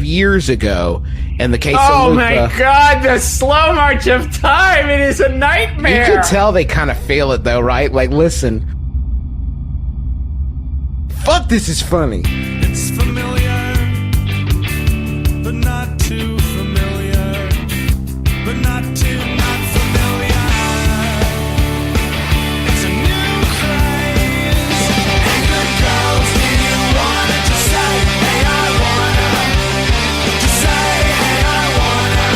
years ago in the case of Oh Luca. my god, the slow march of time! It is a nightmare! You can tell they kind of feel it though, right? Like, listen. Fuck, this is funny. It's familiar, but not too familiar. But not too not familiar. It's a new craze. Hey, good girls, do you wanna just say, hey, I wanna? Just say, hey, I wanna.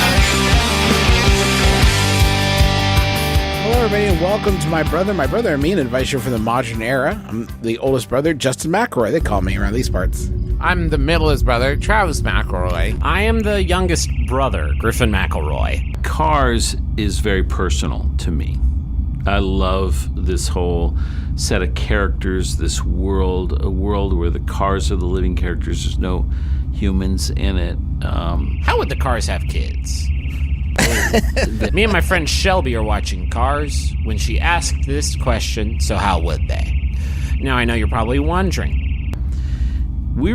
Hello, everybody, and welcome to my brother and me, an advisor for the modern era. I'm the oldest brother, Justin McElroy. They call me around these parts. I'm the middleest brother, Travis McElroy. I am the youngest brother, Griffin McElroy. Cars is very personal to me. I love this whole set of characters, this world, a world where the cars are the living characters. There's no humans in it. How would the Cars have kids? Me and my friend Shelby are watching Cars when she asked this question, so how would they? Now, I know you're probably wondering,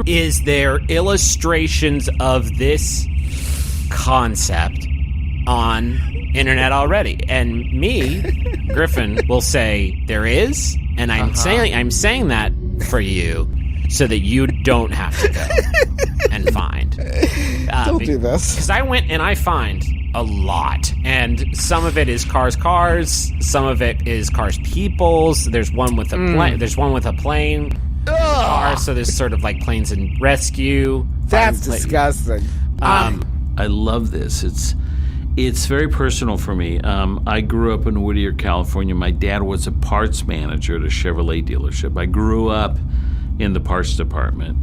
is there illustrations of this concept on internet already? And me, Griffin, will say there is, and I'm saying that for you so that you don't have to go and find. Don't do this. Because I went and I find a lot, and some of it is Cars, some of it is Cars peoples. There's one with a plane. There's one with a plane. Car, so there's sort of like planes and rescue. That's disgusting. I love this. It's very personal for me. I grew up in Whittier, California. My dad was a parts manager at a Chevrolet dealership. I grew up in the parts department,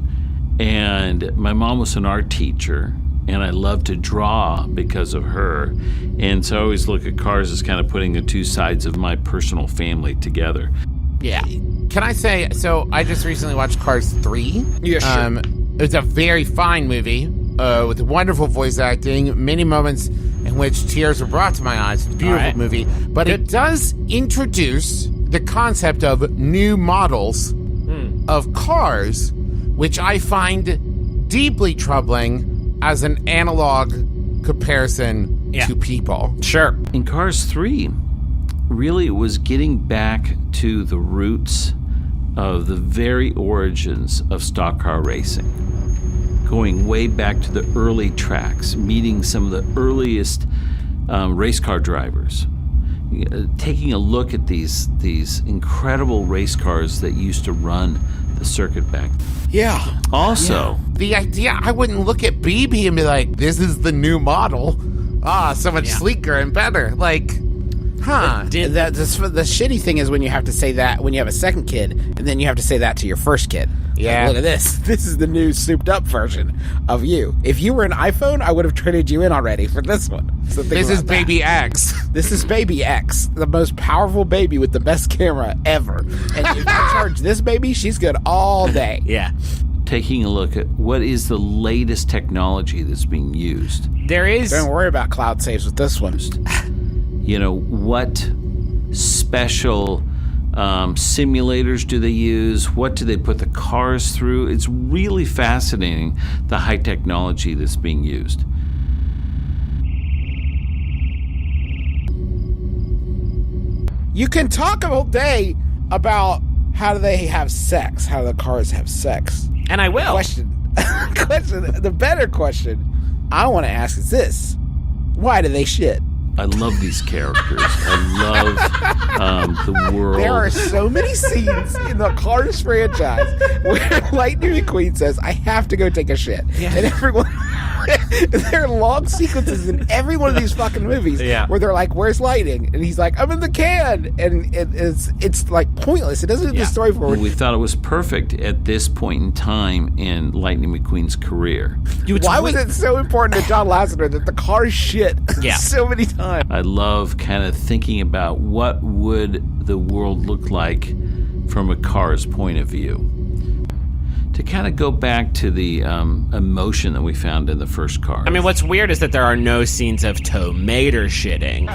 and my mom was an art teacher, and I loved to draw because of her. And so I always look at cars as kind of putting the two sides of my personal family together. Yeah. Can I say, so I just recently watched Cars 3. Yeah, sure. It's a very fine movie with wonderful voice acting, many moments in which tears were brought to my eyes. It's a beautiful movie. But it does introduce the concept of new models of cars, which I find deeply troubling as an analog comparison to people. Sure. In Cars 3, really it was getting back to the roots of the very origins of stock car racing. Going way back to the early tracks, meeting some of the earliest race car drivers. Taking a look at these incredible race cars that used to run the circuit back. Yeah. Also, the idea, I wouldn't look at BB and be like, this is the new model. So much sleeker and better. Like, The shitty thing is when you have to say that when you have a second kid, and then you have to say that to your first kid. Yeah. Like, look at this. This is the new souped up version of you. If you were an iPhone, I would have traded you in already for this one. So this is Baby X. This is Baby X, the most powerful baby with the best camera ever. And if I charge this baby, she's good all day. Yeah. taking a look at what is the latest technology that's being used. There is... Don't worry about cloud saves with this one. You know, what special simulators do they use? What do they put the cars through? It's really fascinating, the high technology that's being used. You can talk all day about how do they have sex, how the cars have sex. And I will. The better question I want to ask is this. Why do they shit? I love these characters. I love the world. There are so many scenes in the Cars franchise where Lightning McQueen says, I have to go take a shit. Yeah. And everyone... there are long sequences in every one of these fucking movies where they're like, where's Lightning? And he's like, I'm in the can. And it's like pointless. It doesn't do the story forward. We thought it was perfect at this point in time in Lightning McQueen's career. Why was it so important to John Lasseter that the cars shit so many times? I love kind of thinking about what would the world look like from a car's point of view. To kind of go back to the emotion that we found in the first car. I mean, what's weird is that there are no scenes of tomato shitting.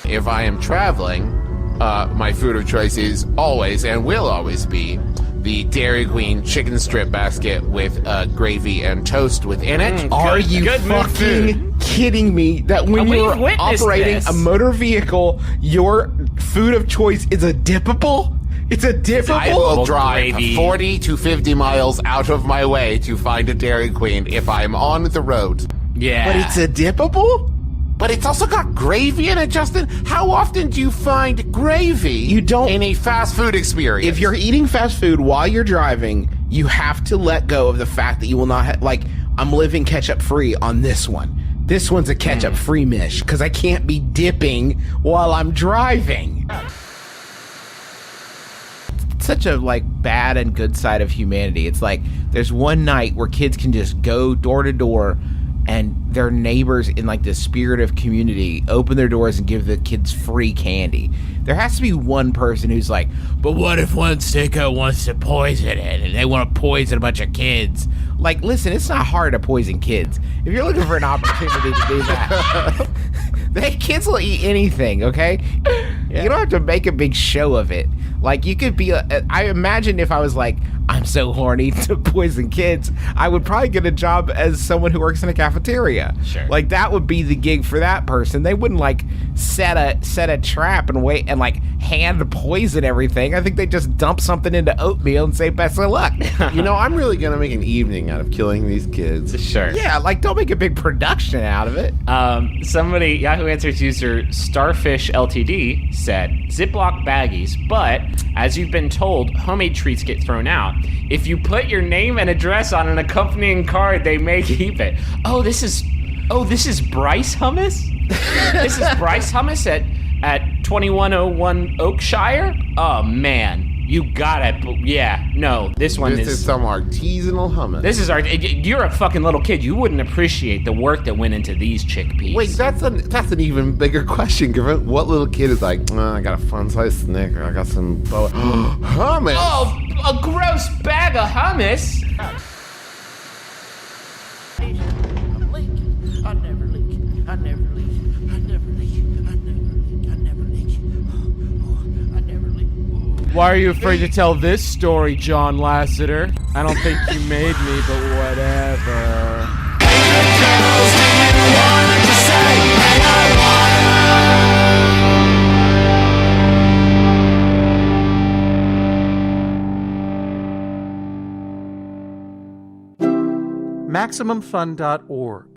If I am traveling my food of choice is always and will always be the Dairy Queen chicken strip basket with gravy and toast within it. Are you good mood fucking kidding me that when We've you're witnessed operating this. a motor vehicle, your food of choice is a dippable? It's a dippable? I will drive gravy. 40 to 50 miles out of my way to find a Dairy Queen if I'm on the road. Yeah. But it's a dippable? But it's also got gravy in it, Justin. How often do you find gravy You don't- in a fast food experience? If you're eating fast food while you're driving, you have to let go of the fact that you will not like, I'm living ketchup free on this one. This one's a ketchup free mish because I can't be dipping while I'm driving. Such a like bad and good side of humanity. It's like there's one night where kids can just go door to door and their neighbors in like the spirit of community open their doors and give the kids free candy. There has to be one person who's like, but what if one sicko wants to poison it and they want to poison a bunch of kids? Like, listen, it's not hard to poison kids. If you're looking for an opportunity to do that, kids will eat anything, okay? You don't have to make a big show of it. Like, you could be, I imagine if I was like, I'm so horny to poison kids, I would probably get a job as someone who works in a cafeteria. Sure. Like, that would be the gig for that person. They wouldn't, like, set a trap and wait and, like, hand poison everything. I think they just dump something into oatmeal and say, best of luck. You know, I'm really going to make an evening out of killing these kids. Sure. Yeah, like, don't make a big production out of it. Somebody, Yahoo Answers user Starfish LTD said, Ziploc baggies, but as you've been told, homemade treats get thrown out. If you put your name and address on an accompanying card, they may keep it. Oh, this is Bryce Hummus? This is Bryce Hummus at 2101 Oakshire? Oh, man. You got it. Yeah, no, this one This is some artisanal hummus. This is you're a fucking little kid. You wouldn't appreciate the work that went into these chickpeas. Wait, that's an even bigger question. Given what little kid is like, I got a fun-sized Snicker, I got some hummus. Oh, a gross bag of hummus. Why are you afraid to tell this story, John Lasseter? I don't think you made me, but whatever. MaximumFun.org.